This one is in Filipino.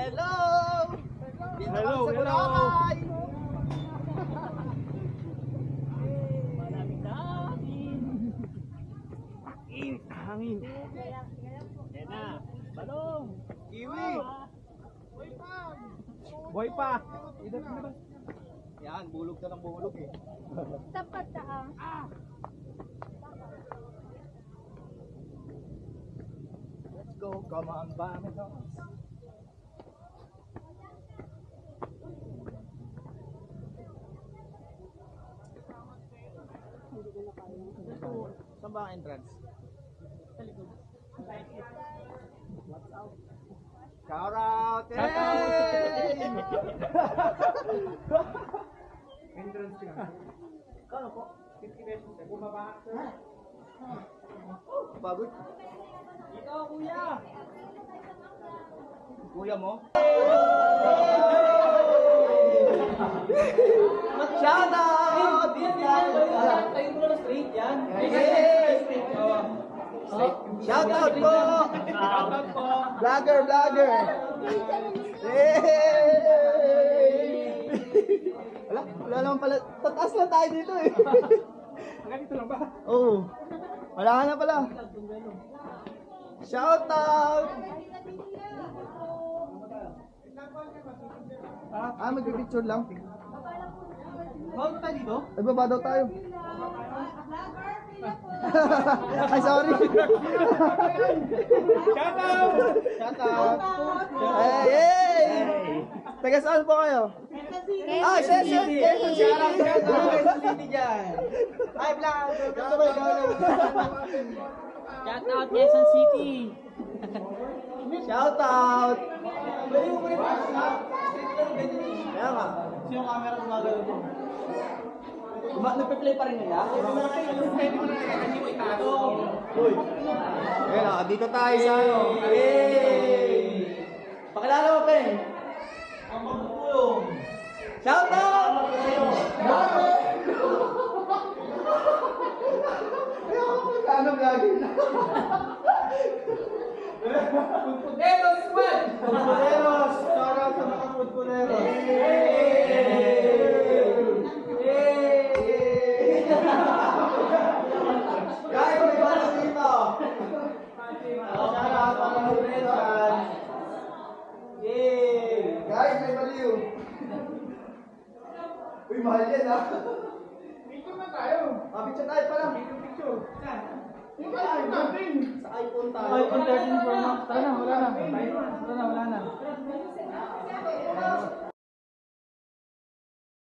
Hello! Dito Hello, kami sa hello. Boracay! Malamig na hangin. Init na hangin. Yan na. Balong. Kiwi! Boy pa. Yan, bulog ka ng bulog eh. Tapat ka ah. Let's go, come on, vamos. Saan ba ang entrance? Shout out! Shout out! Hey! Entrance ka. Kano po? 50 pesos. Bumaba ka. Pagod. Ito, kuya. Kuya mo? Shout out! Tayo mo na straight yan. Shout out po! Shout out po. Vlogger! Wala naman pala. Tataas lang tayo dito eh. Ganito lang ba? Oo. Wala ka na pala. Shout out! Magpipicture lang. Bawal tayo dito? Nagbaba daw tayo. Ay, sorry. Shout out! Shout out. Hey! Taga saan po kayo? Ah, Quezon City. Shout out Quezon City dyan. Ay, vlog. Shout out Quezon City. Shout out. Kaya nga. Sino camera gumagano mo? Nagpe-play pa rin nila? Uy. Ayan o, dito tayo sa ano. Yay! Pakilala mo, Pen. Ang magpupulong. Shout out! Ano vlogging na? Putputeros squad! Putputeros! Shout out sa mga putputeros! Guys, may bala dito! Shout out sa mga putputeros! Yay! Guys, may baliw! Uy, mahal yan ha! Picture na tayo. Picture tayo pa lang! Picture. Saan? Sa iPhone tayo. iPhone 13 Pro Max. Tara na, wala na. Wala na.